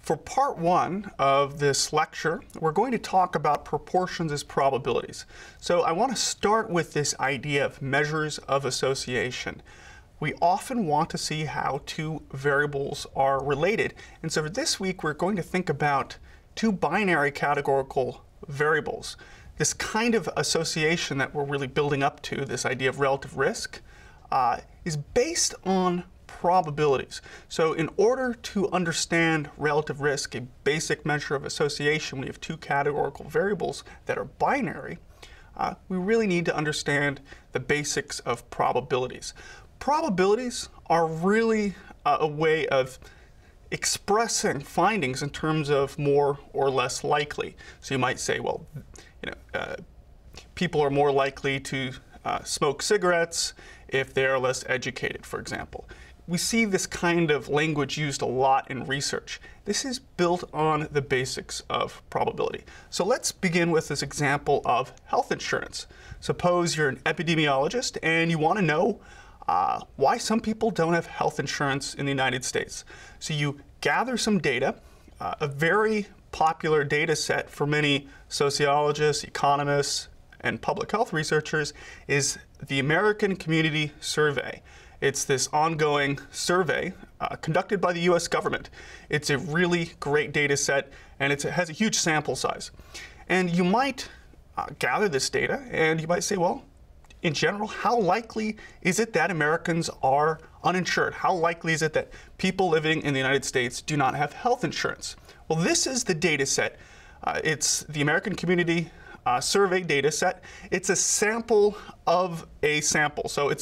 For part one of this lecture, we're going to talk about proportions as probabilities. So I want to start with this idea of measures of association. We often want to see how two variables are related. And so for this week, we're going to think about two binary categorical variables. This kind of association that we're really building up to, this idea of relative risk, is based on probabilities. So in order to understand relative risk, a basic measure of association, we have two categorical variables that are binary. We really need to understand the basics of probabilities. Probabilities are really a way of expressing findings in terms of more or less likely. So you might say, well, people are more likely to smoke cigarettes if they are less educated, for example. We see this kind of language used a lot in research. This is built on the basics of probability. So let's begin with this example of health insurance. Suppose you're an epidemiologist and you want to know why some people don't have health insurance in the United States. So you gather some data. A very popular data set for many sociologists, economists, and public health researchers is the American Community Survey. It's this ongoing survey conducted by the US government. It's a really great data set, and it has a huge sample size. And you might gather this data, and you might say, well, in general, how likely is it that Americans are uninsured? How likely is it that people living in the United States do not have health insurance? Well, this is the data set. It's the American Community Survey data set. It's a sample of a sample. So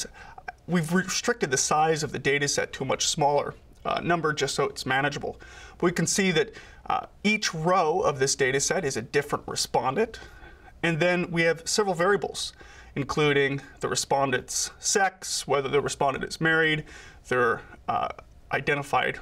we've restricted the size of the data set to a much smaller number just so it's manageable. But we can see that each row of this data set is a different respondent. And then we have several variables, including the respondent's sex, whether the respondent is married, their identified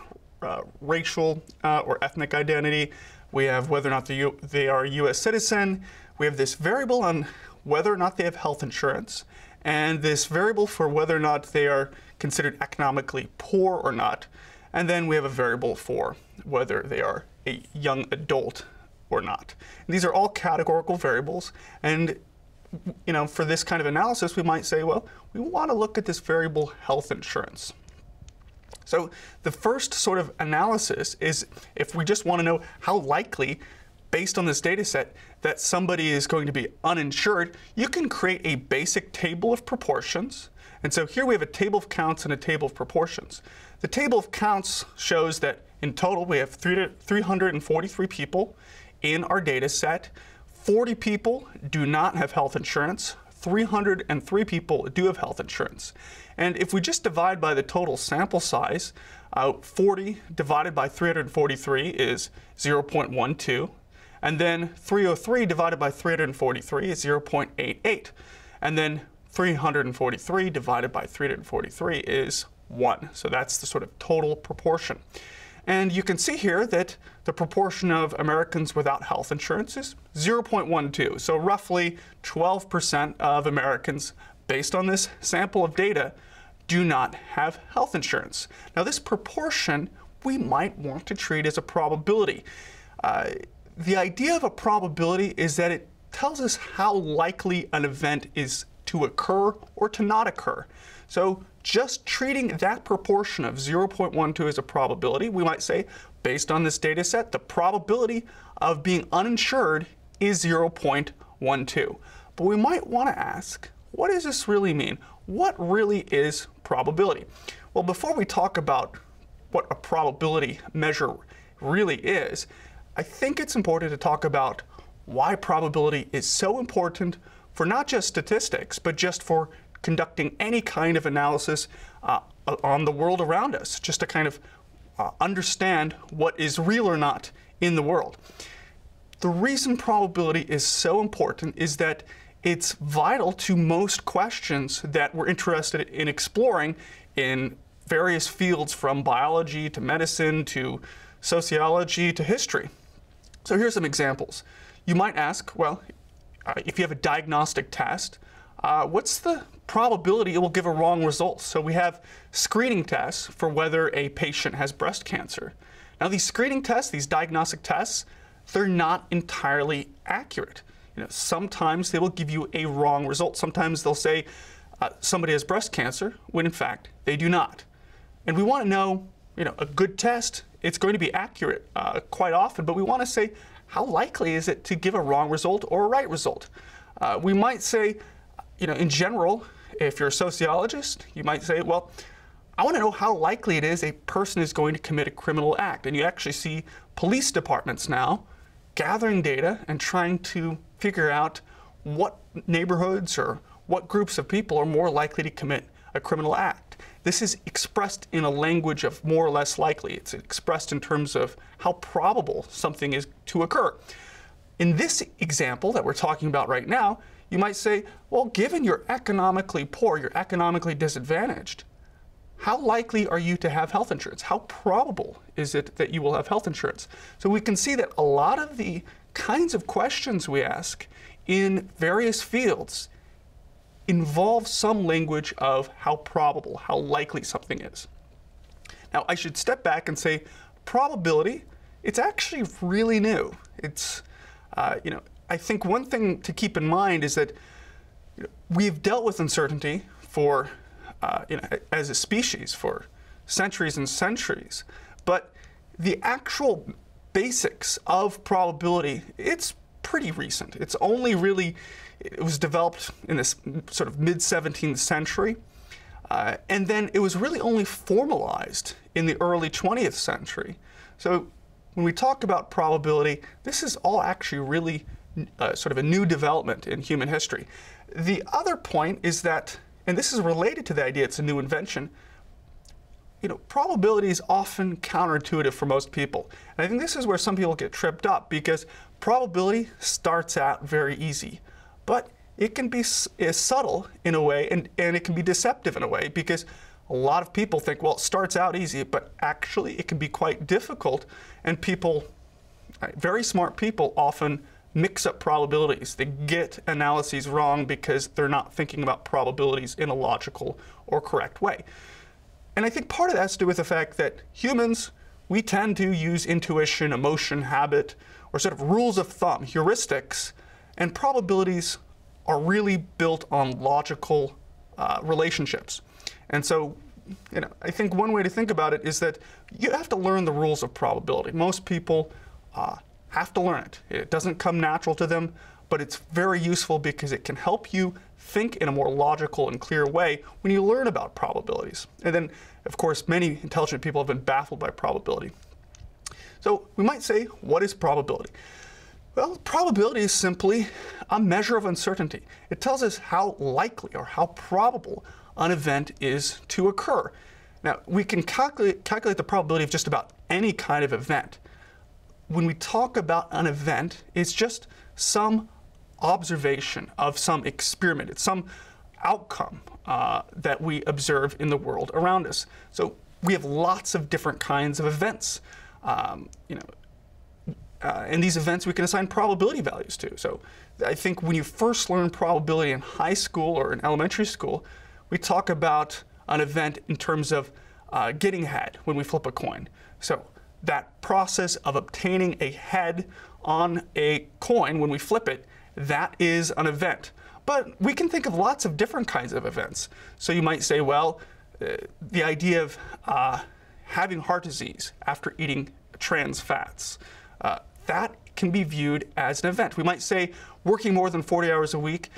racial or ethnic identity. We have whether or not they are a US citizen. We have this variable on whether or not they have health insurance, and this variable for whether or not they are considered economically poor or not. And then we have a variable for whether they are a young adult or not. And these are all categorical variables. And for this kind of analysis, we might say, well, we want to look at this variable health insurance. So the first sort of analysis is if we just want to know how likely, based on this data set, that somebody is going to be uninsured, you can create a basic table of proportions. And so here we have a table of counts and a table of proportions. The table of counts shows that in total we have 343 people in our data set. 40 people do not have health insurance. 303 people do have health insurance. And if we just divide by the total sample size, 40 divided by 343 is 0.12. And then 303 divided by 343 is 0.88. And then 343 divided by 343 is 1. So that's the sort of total proportion. And you can see here that the proportion of Americans without health insurance is 0.12. So roughly 12% of Americans, based on this sample of data, do not have health insurance. Now this proportion we might want to treat as a probability. The idea of a probability is that it tells us how likely an event is to occur or to not occur. So just treating that proportion of 0.12 as a probability, we might say, based on this data set, the probability of being uninsured is 0.12. But we might want to ask, what does this really mean? What really is probability? Well, before we talk about what a probability measure really is, I think it's important to talk about why probability is so important for not just statistics, but just for conducting any kind of analysis on the world around us, just to kind of understand what is real or not in the world. The reason probability is so important is that it's vital to most questions that we're interested in exploring in various fields, from biology to medicine to sociology to history. So here's some examples. You might ask, well, if you have a diagnostic test, what's the probability it will give a wrong result? So we have screening tests for whether a patient has breast cancer. Now, these screening tests, these diagnostic tests, they're not entirely accurate. Sometimes they will give you a wrong result. Sometimes they'll say somebody has breast cancer, when in fact they do not. And we want to know, a good test, it's going to be accurate quite often, but we want to say, how likely is it to give a wrong result or a right result? We might say, in general, if you're a sociologist, you might say, well, I want to know how likely it is a person is going to commit a criminal act. And you actually see police departments now gathering data and trying to figure out what neighborhoods or what groups of people are more likely to commit a criminal act. This is expressed in a language of more or less likely. It's expressed in terms of how probable something is to occur. In this example that we're talking about right now, you might say, well, given you're economically poor, you're economically disadvantaged, how likely are you to have health insurance? How probable is it that you will have health insurance? So we can see that a lot of the kinds of questions we ask in various fields involve some language of how probable, how likely something is. Now, I should step back and say probability, it's actually really new. It's, I think one thing to keep in mind is that we've dealt with uncertainty for as a species for centuries and centuries. But the actual basics of probability, it's pretty recent. It's only really, it was developed in this sort of mid-17th century. And then it was really only formalized in the early 20th century. So when we talk about probability, this is all actually really sort of a new development in human history. The other point is that, and this is related to the idea it's a new invention, probability is often counterintuitive for most people. And I think this is where some people get tripped up, because probability starts out very easy, but it can be subtle in a way, and it can be deceptive in a way, because a lot of people think, well, it starts out easy, but actually it can be quite difficult, and people, very smart people, often mix up probabilities. They get analyses wrong because they're not thinking about probabilities in a logical or correct way. And I think part of that has to do with the fact that humans, we tend to use intuition, emotion, habit, or sort of rules of thumb, heuristics, and probabilities are really built on logical relationships. And so, I think one way to think about it is that you have to learn the rules of probability. Most people have to learn it. It doesn't come natural to them, but it's very useful because it can help you think in a more logical and clear way when you learn about probabilities. And then, of course, many intelligent people have been baffled by probability. So we might say, what is probability? Well, probability is simply a measure of uncertainty. It tells us how likely or how probable an event is to occur. Now, we can calculate the probability of just about any kind of event. When we talk about an event, it's just some observation of some experiment. It's some outcome that we observe in the world around us. So we have lots of different kinds of events. And these events we can assign probability values to. So I think when you first learn probability in high school or in elementary school, we talk about an event in terms of getting ahead when we flip a coin. So that process of obtaining a head on a coin when we flip it, that is an event. But we can think of lots of different kinds of events. So you might say, well, the idea of having heart disease after eating trans fats, that can be viewed as an event. We might say working more than 40 hours a week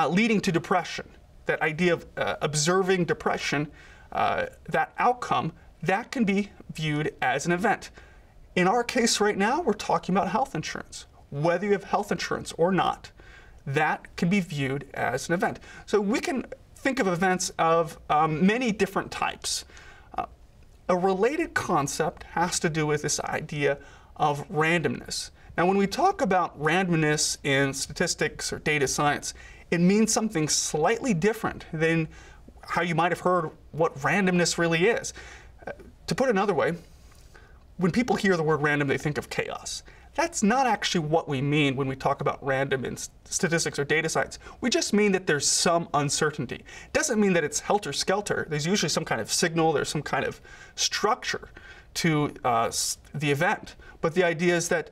leading to depression. That idea of observing depression, that outcome, that can be viewed as an event. In our case right now, we're talking about health insurance. Whether you have health insurance or not, that can be viewed as an event. So we can think of events of many different types. A related concept has to do with this idea of randomness. Now, when we talk about randomness in statistics or data science, it means something slightly different than how you might have heard what randomness really is. To put it another way, when people hear the word random, they think of chaos. That's not actually what we mean when we talk about random in statistics or data science. We just mean that there's some uncertainty. It doesn't mean that it's helter-skelter. There's usually some kind of signal, there's some kind of structure to the event, but the idea is that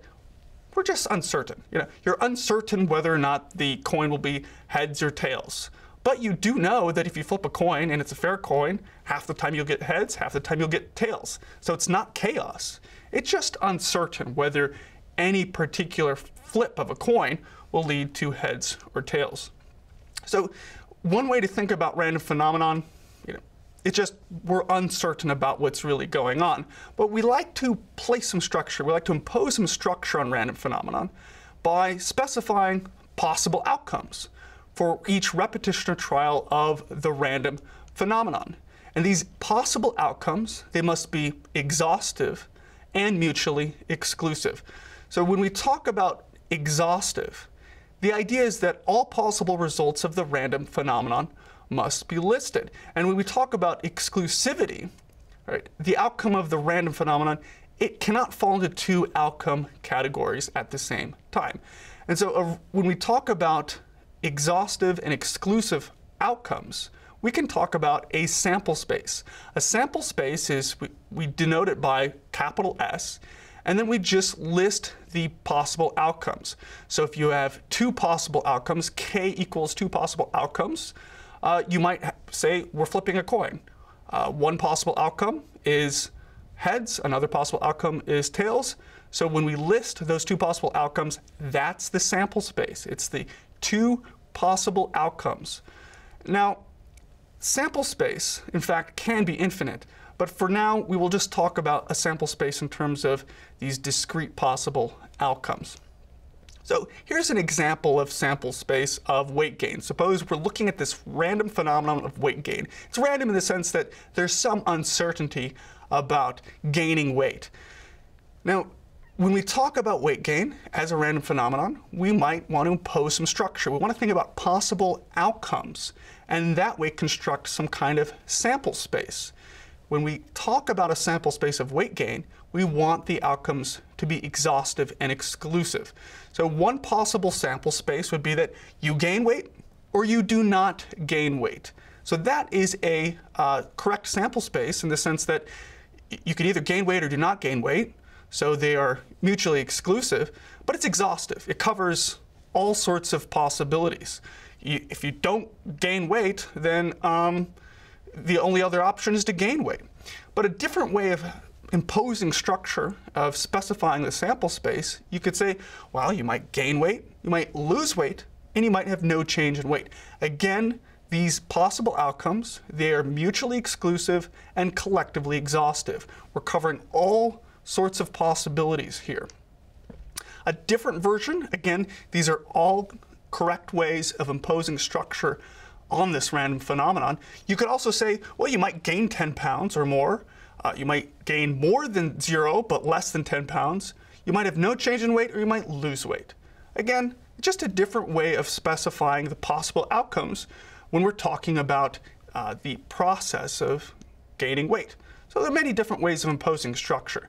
we're just uncertain. You're uncertain whether or not the coin will be heads or tails. But you do know that if you flip a coin and it's a fair coin, half the time you'll get heads, half the time you'll get tails. So it's not chaos. It's just uncertain whether any particular flip of a coin will lead to heads or tails. So one way to think about random phenomenon, it's just we're uncertain about what's really going on. But we like to place some structure. We like to impose some structure on random phenomenon by specifying possible outcomes for each repetition or trial of the random phenomenon. And these possible outcomes, they must be exhaustive and mutually exclusive. So when we talk about exhaustive, the idea is that all possible results of the random phenomenon must be listed. And when we talk about exclusivity, right, the outcome of the random phenomenon, it cannot fall into two outcome categories at the same time. And so when we talk about exhaustive and exclusive outcomes, we can talk about a sample space. A sample space is, we denote it by capital S, and then we just list the possible outcomes. So if you have two possible outcomes, K equals two possible outcomes, you might say we're flipping a coin. One possible outcome is heads, another possible outcome is tails. So when we list those two possible outcomes, that's the sample space. It's the two possible outcomes. Now, sample space, in fact, can be infinite. But for now, we will just talk about a sample space in terms of these discrete possible outcomes. So here's an example of sample space of weight gain. Suppose we're looking at this random phenomenon of weight gain. It's random in the sense that there's some uncertainty about gaining weight. Now, when we talk about weight gain as a random phenomenon, we might want to impose some structure. We want to think about possible outcomes, and that way construct some kind of sample space. When we talk about a sample space of weight gain, we want the outcomes to be exhaustive and exclusive. So one possible sample space would be that you gain weight or you do not gain weight. So that is a correct sample space in the sense that you can either gain weight or do not gain weight. So they are mutually exclusive, but it's exhaustive. It covers all sorts of possibilities. If you don't gain weight, then the only other option is to gain weight. But a different way of imposing structure, of specifying the sample space, you could say, well, you might gain weight, you might lose weight, and you might have no change in weight. Again, these possible outcomes, they are mutually exclusive and collectively exhaustive. We're covering all sorts of possibilities here. A different version, again, these are all correct ways of imposing structure on this random phenomenon. You could also say, well, you might gain 10 pounds or more. You might gain more than 0, but less than 10 pounds. You might have no change in weight, or you might lose weight. Again, just a different way of specifying the possible outcomes when we're talking about the process of gaining weight. So there are many different ways of imposing structure.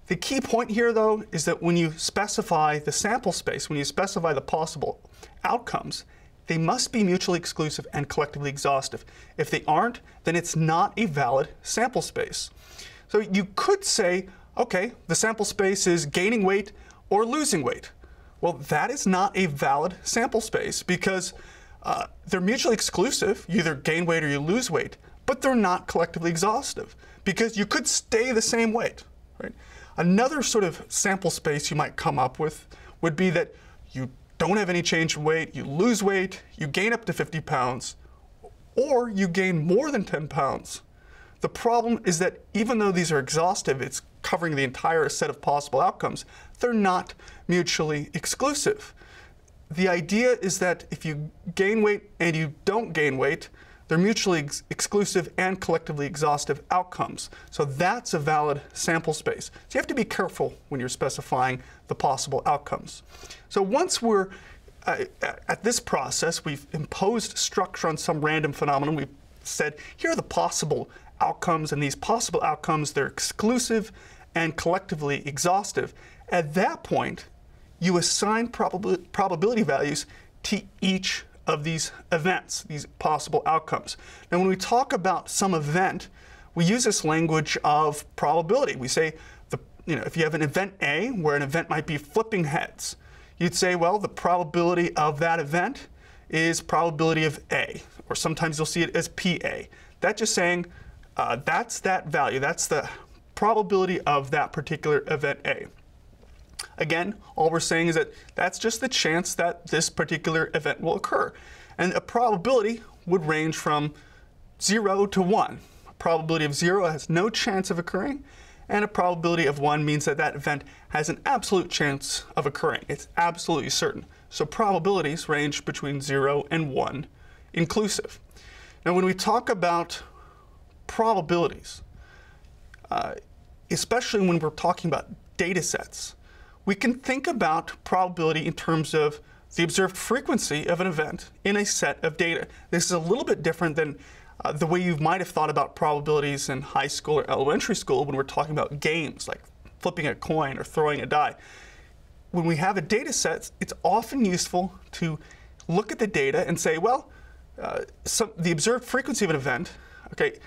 The key point here, though, is that when you specify the sample space, when you specify the possible outcomes, they must be mutually exclusive and collectively exhaustive. If they aren't, then it's not a valid sample space. So you could say, okay, the sample space is gaining weight or losing weight. Well, that is not a valid sample space because they're mutually exclusive. You either gain weight or you lose weight, but they're not collectively exhaustive because you could stay the same weight, right? Another sort of sample space you might come up with would be that you don't have any change in weight, you lose weight, you gain up to 50 pounds, or you gain more than 10 pounds. The problem is that even though these are exhaustive, it's covering the entire set of possible outcomes, they're not mutually exclusive. The idea is that if you gain weight and you don't gain weight, they're mutually exclusive and collectively exhaustive outcomes. So that's a valid sample space. So you have to be careful when you're specifying the possible outcomes. So once we're at this process, we've imposed structure on some random phenomenon. We've said, here are the possible outcomes, and these possible outcomes, they're exclusive and collectively exhaustive. At that point, you assign probability values to each of these events, these possible outcomes. Now, when we talk about some event, we use this language of probability. We say, if you have an event A where an event might be flipping heads, you'd say, well, the probability of that event is probability of A, or sometimes you'll see it as PA. That's just saying that's that value. That's the probability of that particular event A. Again, all we're saying is that that's just the chance that this particular event will occur. And a probability would range from 0 to 1. A probability of 0 has no chance of occurring, and a probability of 1 means that that event has an absolute chance of occurring. It's absolutely certain. So probabilities range between 0 and 1 inclusive. Now when we talk about probabilities, especially when we're talking about data sets, we can think about probability in terms of the observed frequency of an event in a set of data. This is a little bit different than the way you might have thought about probabilities in high school or elementary school when we're talking about games like flipping a coin or throwing a die. When we have a data set, it's often useful to look at the data and say, well, the observed frequency of an event, okay,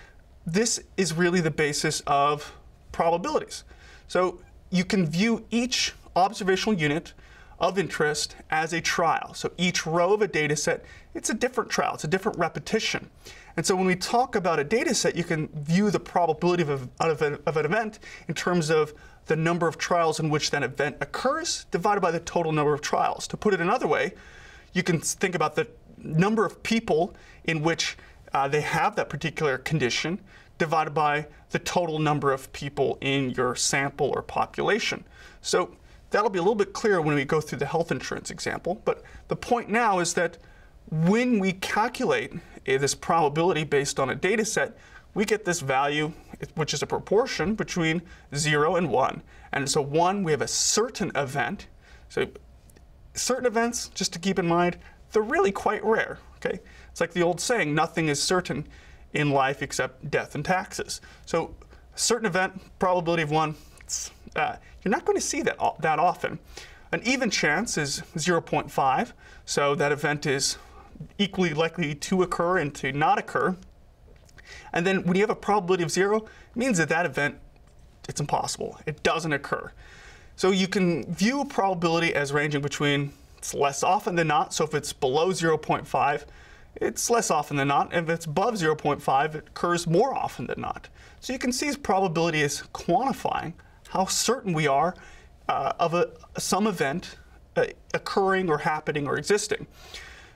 this is really the basis of probabilities. So you can view each observational unit of interest as a trial. So each row of a data set, it's a different trial, it's a different repetition. And so when we talk about a data set, you can view the probability of an event in terms of the number of trials in which that event occurs divided by the total number of trials. To put it another way, you can think about the number of people in which they have that particular condition divided by the total number of people in your sample or population. So that'll be a little bit clearer when we go through the health insurance example. But the point now is that when we calculate this probability based on a data set, we get this value, which is a proportion between 0 and 1. And so 1, we have a certain event. So certain events, just to keep in mind, they're really quite rare. Okay? It's like the old saying, nothing is certain in life except death and taxes. So a certain event, probability of 1, you're not going to see that often. An even chance is 0.5, so that event is equally likely to occur and to not occur. And then when you have a probability of 0, it means that that event, it's impossible. It doesn't occur. So you can view a probability as ranging between, it's less often than not, so if it's below 0.5, it's less often than not. If it's above 0.5, it occurs more often than not. So you can see probability as quantifying how certain we are of some event occurring or happening or existing.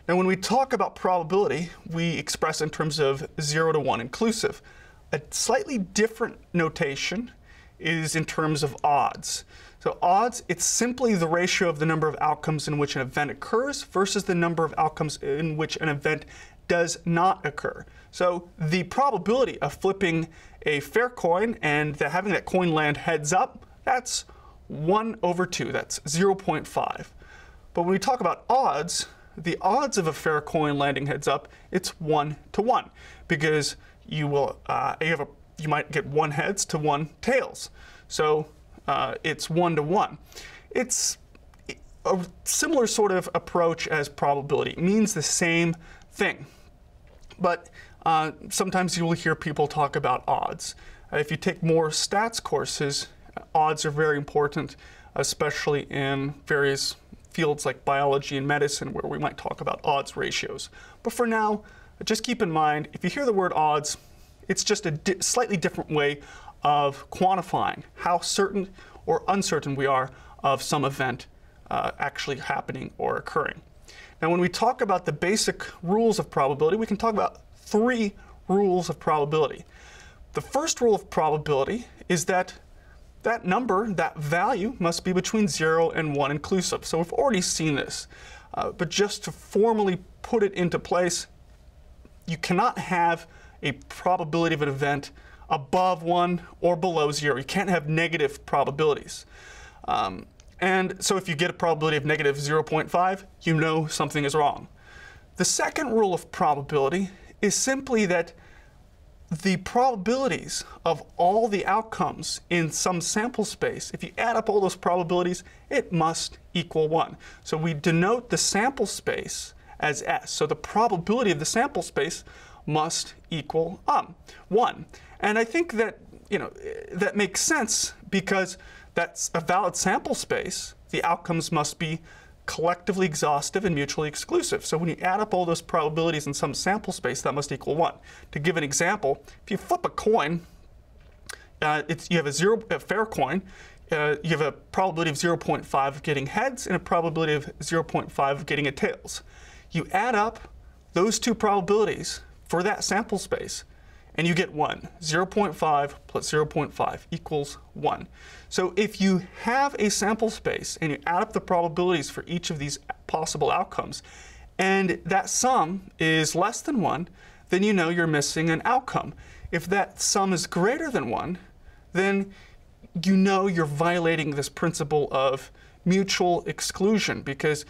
Now when we talk about probability, we express in terms of 0 to 1 inclusive. A slightly different notation is in terms of odds. So odds, it's simply the ratio of the number of outcomes in which an event occurs versus the number of outcomes in which an event does not occur. So the probability of flipping a fair coin and having that coin land heads up, that's 1/2, that's 0.5. But when we talk about odds, the odds of a fair coin landing heads up, it's 1 to 1, because you might get 1 heads to 1 tails. So it's 1 to 1. It's a similar sort of approach as probability. It means the same thing. But sometimes you will hear people talk about odds. If you take more stats courses, odds are very important, especially in various fields like biology and medicine, where we might talk about odds ratios. But for now, just keep in mind, if you hear the word odds, it's just a slightly different way of quantifying how certain or uncertain we are of some event actually happening or occurring. Now, when we talk about the basic rules of probability, we can talk about 3 rules of probability. The first rule of probability is that that number, that value, must be between 0 and 1 inclusive. So we've already seen this. But just to formally put it into place, you cannot have a probability of an event above 1 or below 0. You can't have negative probabilities. And so if you get a probability of negative 0.5, you know something is wrong. The second rule of probability is simply that the probabilities of all the outcomes in some sample space, if you add up all those probabilities, it must equal 1. So we denote the sample space as S. So the probability of the sample space must equal 1. And I think that, that makes sense because that's a valid sample space. The outcomes must be collectively exhaustive and mutually exclusive. So when you add up all those probabilities in some sample space, that must equal 1. To give an example, if you flip a coin, you have a fair coin, you have a probability of 0.5 of getting heads and a probability of 0.5 of getting a tails. You add up those two probabilities for that sample space, and you get 1. 0.5 plus 0.5 equals 1. So if you have a sample space and you add up the probabilities for each of these possible outcomes, and that sum is less than 1, then you know you're missing an outcome. If that sum is greater than 1, then you know you're violating this principle of mutual exclusion, because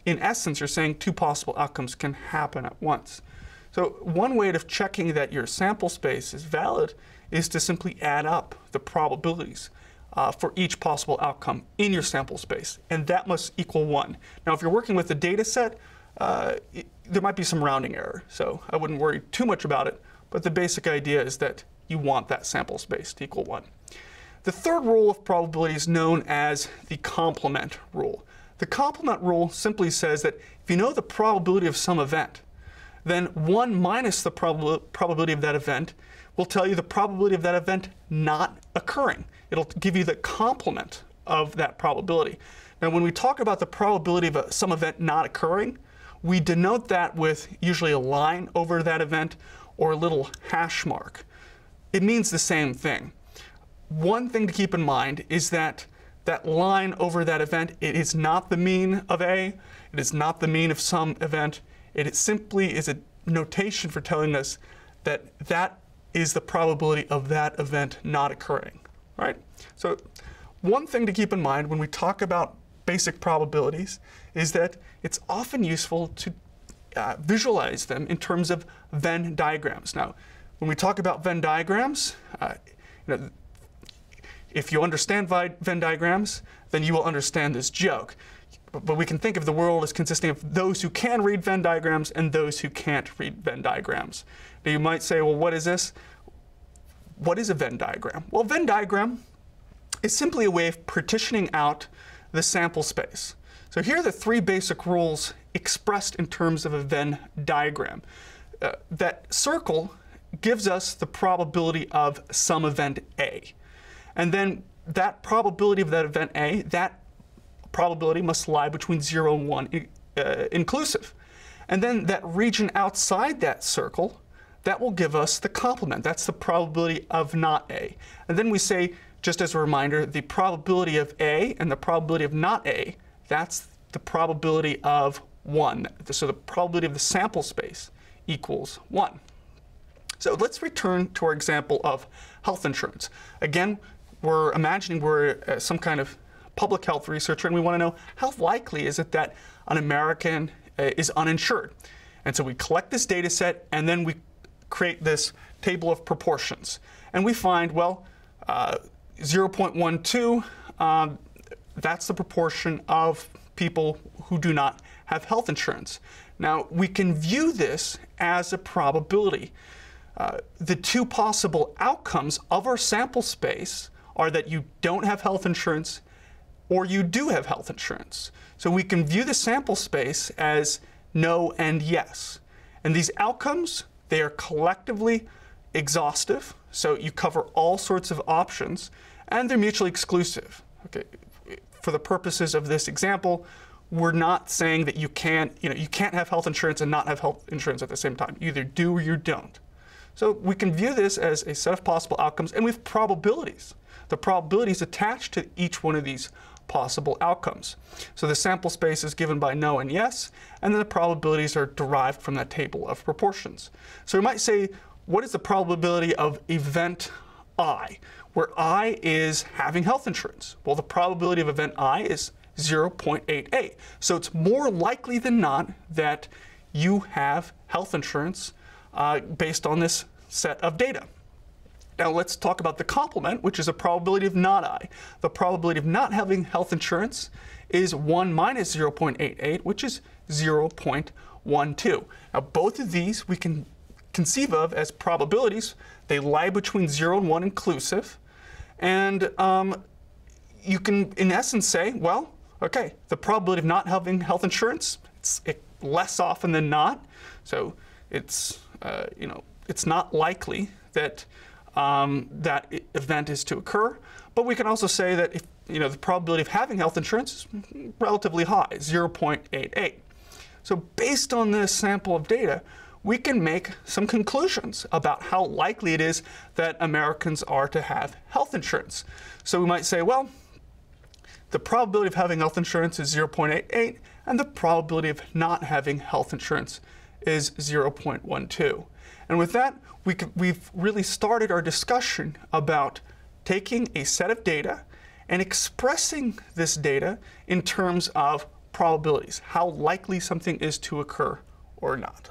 in essence you're saying two possible outcomes can happen at once. So one way of checking that your sample space is valid is to simply add up the probabilities for each possible outcome in your sample space, and that must equal 1. Now if you're working with a data set, there might be some rounding error, so I wouldn't worry too much about it, but the basic idea is that you want that sample space to equal 1. The third rule of probability is known as the complement rule. The complement rule simply says that if you know the probability of some event, then 1 minus the probability of that event will tell you the probability of that event not occurring. It'll give you the complement of that probability. Now when we talk about the probability of some event not occurring, we denote that with usually a line over that event or a little hash mark. It means the same thing. One thing to keep in mind is that that line over that event, it is not the mean of A, it is not the mean of some event, it simply is a notation for telling us that that is the probability of that event not occurring, right? So one thing to keep in mind when we talk about basic probabilities is that it's often useful to visualize them in terms of Venn diagrams. Now, when we talk about Venn diagrams, if you understand Venn diagrams, then you will understand this joke. But we can think of the world as consisting of those who can read Venn diagrams and those who can't read Venn diagrams. Now you might say, well, what is this? What is a Venn diagram? Well, a Venn diagram is simply a way of partitioning out the sample space. So here are the 3 basic rules expressed in terms of a Venn diagram. That circle gives us the probability of some event A. And then that probability of that event A, that probability must lie between 0 and 1 inclusive. And then that region outside that circle, that will give us the complement. That's the probability of not A. And then we say, just as a reminder, the probability of A and the probability of not A, that's the probability of 1. So the probability of the sample space equals 1. So let's return to our example of health insurance. Again, we're imagining we're some kind of public health researcher, and we want to know how likely is it that an American is uninsured. And so we collect this data set, and then we create this table of proportions. And we find, well, 0.12, that's the proportion of people who do not have health insurance. Now, we can view this as a probability. The 2 possible outcomes of our sample space are that you don't have health insurance or you do have health insurance. So we can view the sample space as no and yes. And these outcomes, they are collectively exhaustive, so you cover all sorts of options, and they're mutually exclusive. Okay. For the purposes of this example, we're not saying that you can't have health insurance and not have health insurance at the same time. You either do or you don't. So we can view this as a set of possible outcomes, and we have probabilities. The probabilities attached to each one of these possible outcomes. So the sample space is given by no and yes, and then the probabilities are derived from that table of proportions. So we might say, what is the probability of event I, where I is having health insurance? Well, the probability of event I is 0.88. So it's more likely than not that you have health insurance based on this set of data. Now let's talk about the complement, which is a probability of not I. The probability of not having health insurance is 1 minus 0.88, which is 0.12. Now both of these we can conceive of as probabilities. They lie between 0 and 1 inclusive. And you can, in essence, say, well, okay, the probability of not having health insurance, it's less often than not. So it's, it's not likely that that event is to occur. But we can also say that if, the probability of having health insurance is relatively high, 0.88. So based on this sample of data, we can make some conclusions about how likely it is that Americans are to have health insurance. So we might say, well, the probability of having health insurance is 0.88, and the probability of not having health insurance is 0.12. And with that, we've really started our discussion about taking a set of data and expressing this data in terms of probabilities, how likely something is to occur or not.